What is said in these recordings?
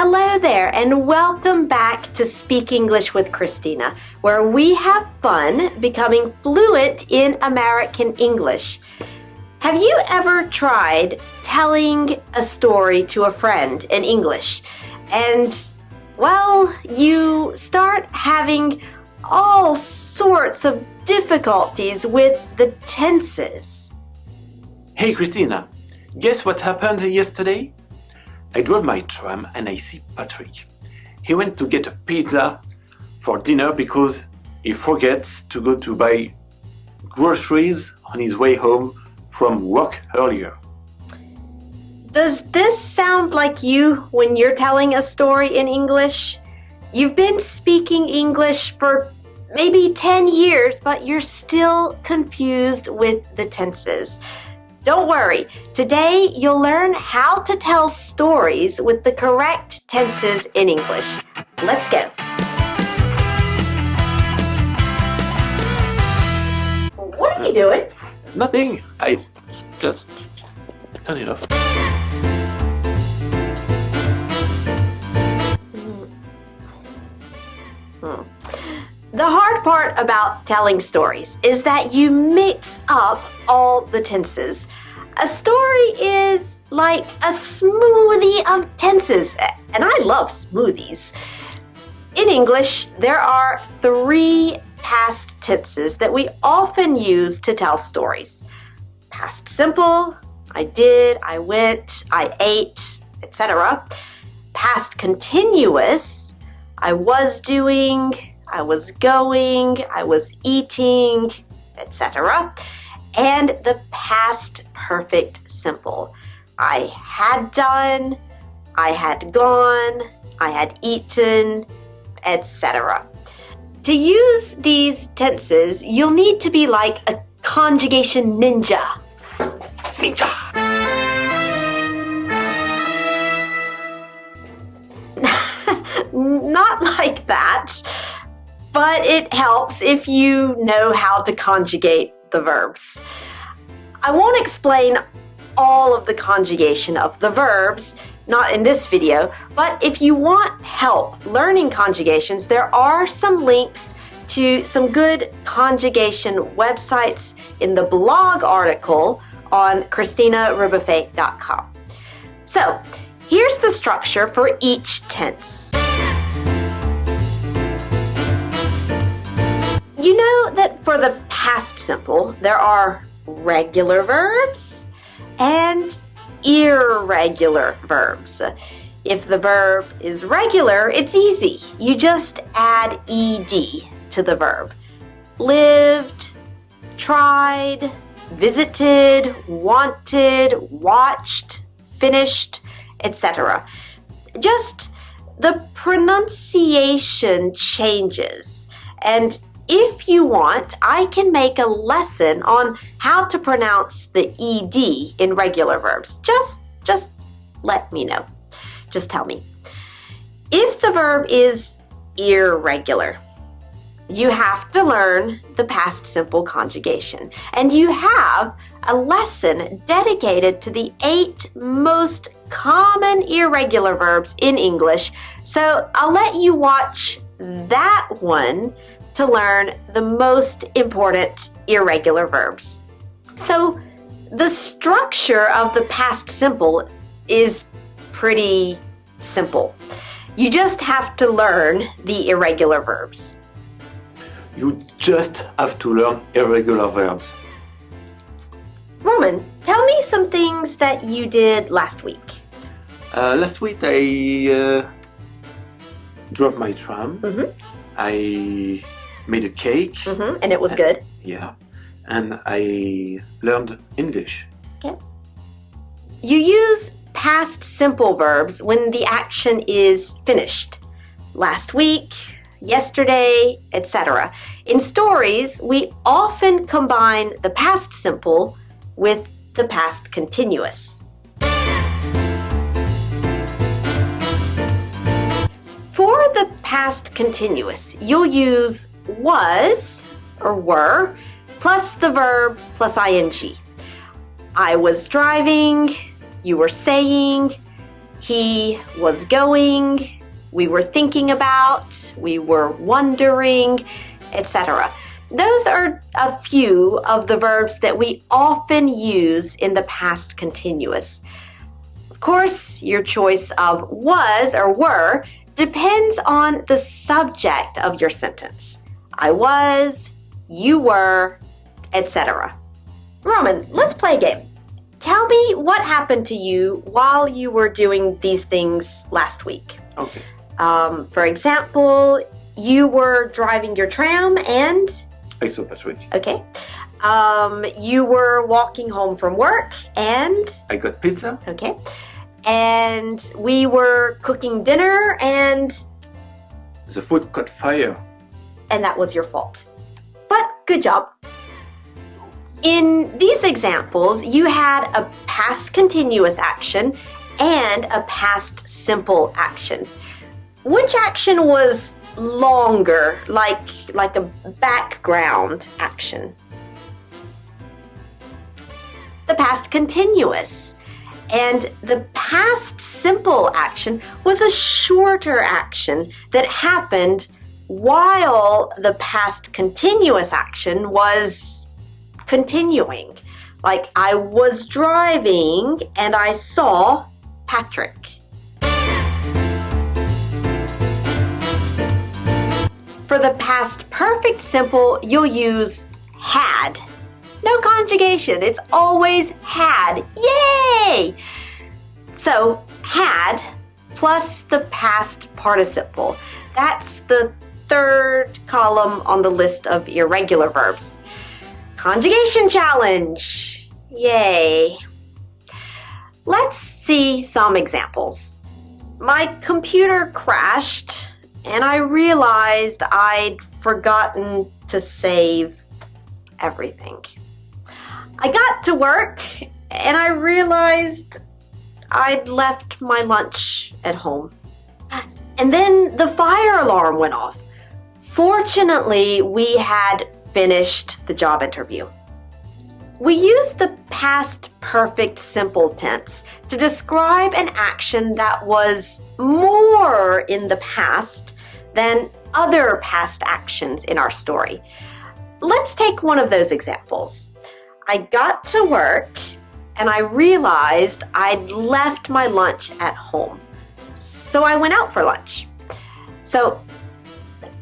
Hello there, and welcome back to Speak English with Christina, where we have fun becoming fluent in American English. Have you ever tried telling a story to a friend in English and, well, you start having all sorts of difficulties with the tenses? Hey Christina, guess what happened yesterday? I drove my tram and I see Patrick. He went to get a pizza for dinner because he forgets to go to buy groceries on his way home from work earlier. Does this sound like you when you're telling a story in English? You've been speaking English for maybe 10 years, but you're still confused with the tenses. Don't worry, today you'll learn how to tell stories with the correct tenses in English. Let's go. What are you doing? Nothing, I just turn it off. The hard part about telling stories is that you mix up all the tenses. A story is like a smoothie of tenses, and I love smoothies. In English, there are 3 past tenses that we often use to tell stories. Past simple, I did, I went, I ate, etc. Past continuous, I was doing, I was going, I was eating, etc. And the past perfect simple. I had done, I had gone, I had eaten, etc. To use these tenses, you'll need to be like a conjugation ninja. Ninja! Not like that. But it helps if you know how to conjugate the verbs. I won't explain all of the conjugation of the verbs, not in this video, but if you want help learning conjugations, there are some links to some good conjugation websites in the blog article on ChristinaRiboffet.com. So, here's the structure for each tense. You know that for the past simple, there are regular verbs and irregular verbs. If the verb is regular, it's easy. You just add ed to the verb. Lived, tried, visited, wanted, watched, finished, etc. Just the pronunciation changes, and if you want, I can make a lesson on how to pronounce the ed in regular verbs. Just let me know. Just tell me. If the verb is irregular, you have to learn the past simple conjugation. And you have a lesson dedicated to the 8 most common irregular verbs in English. So I'll let you watch that one to learn the most important irregular verbs. So the structure of the past simple is pretty simple. You just have to learn the irregular verbs. You just have to learn irregular verbs. Roman, tell me some things that you did last week. Last week I drove my tram. I made a cake. And it was good? Yeah. And I learned English. Okay. You use past simple verbs when the action is finished. Last week, yesterday, etc. In stories, we often combine the past simple with the past continuous. For the past continuous, you'll use was or were plus the verb plus ing. I was driving, you were saying, he was going, we were thinking about, we were wondering, etc. Those are a few of the verbs that we often use in the past continuous. Of course, your choice of was or were depends on the subject of your sentence. I was, you were, etc. Roman, let's play a game. Tell me what happened to you while you were doing these things last week. Okay. For example, you were driving your tram and... I saw Patrick. Okay. You were walking home from work and... I got pizza. Okay. And we were cooking dinner and... The food caught fire. And that was your fault. But good job. In these examples, you had a past continuous action and a past simple action. Which action was longer, like a background action? The past continuous. And the past simple action was a shorter action that happened while the past continuous action was continuing. Like, I was driving and I saw Patrick. For the past perfect simple, you'll use had. No conjugation, it's always had. Yay! So, had plus the past participle. That's the third column on the list of irregular verbs. Conjugation challenge! Yay! Let's see some examples. My computer crashed and I realized I'd forgotten to save everything. I got to work and I realized I'd left my lunch at home. And then the fire alarm went off. Fortunately, we had finished the job interview. We use the past perfect simple tense to describe an action that was more in the past than other past actions in our story. Let's take one of those examples. I got to work and I realized I'd left my lunch at home. So I went out for lunch. So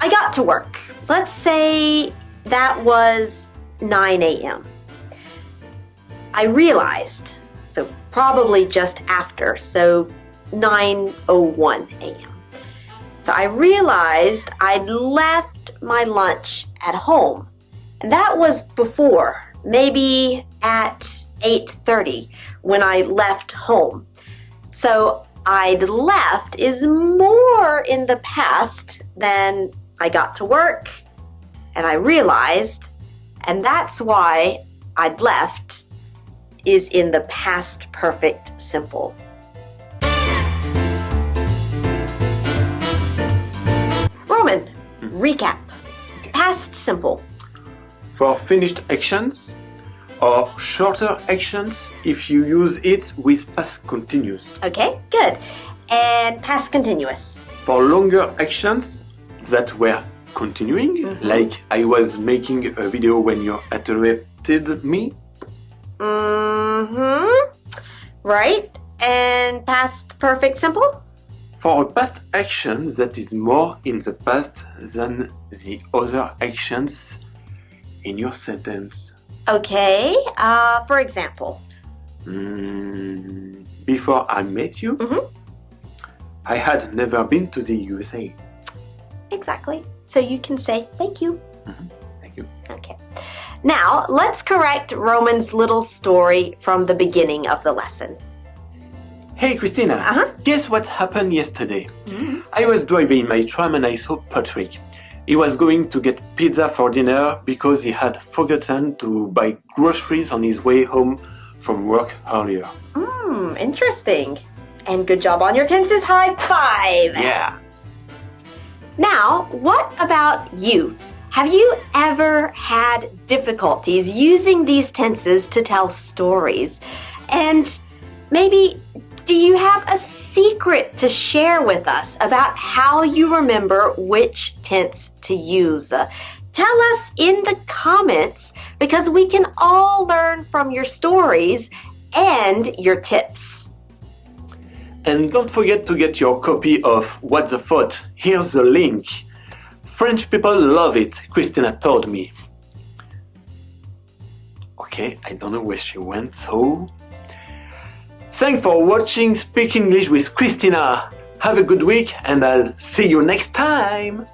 I got to work. Let's say that was 9 a.m. I realized, so probably just after, so 9:01 a.m. So I realized I'd left my lunch at home. And that was before, maybe at 8:30 when I left home. So I'd left is more in the past than I got to work and I realized, and that's why I'd left is in the past perfect simple. Roman, recap. Past simple. For finished actions or shorter actions if you use it with past continuous. Okay, good. And past continuous. For longer actions that were continuing, like I was making a video when you interrupted me. Right. And past perfect simple? For a past action that is more in the past than the other actions in your sentence. Okay. For example? Before I met you, I had never been to the USA. Exactly. So you can say thank you. Thank you. Okay. Now, let's correct Roman's little story from the beginning of the lesson. Hey, Christina. Guess what happened yesterday? I was driving my tram and I saw Patrick. He was going to get pizza for dinner because he had forgotten to buy groceries on his way home from work earlier. Interesting. And good job on your tenses. High five. Yeah. Now, what about you? Have you ever had difficulties using these tenses to tell stories? And maybe do you have a secret to share with us about how you remember which tense to use? Tell us in the comments because we can all learn from your stories and your tips. And don't forget to get your copy of What's the Thought. Here's the link. French people love it, Christina told me. Okay, I don't know where she went, so... Thanks for watching Speak English with Christina. Have a good week and I'll see you next time.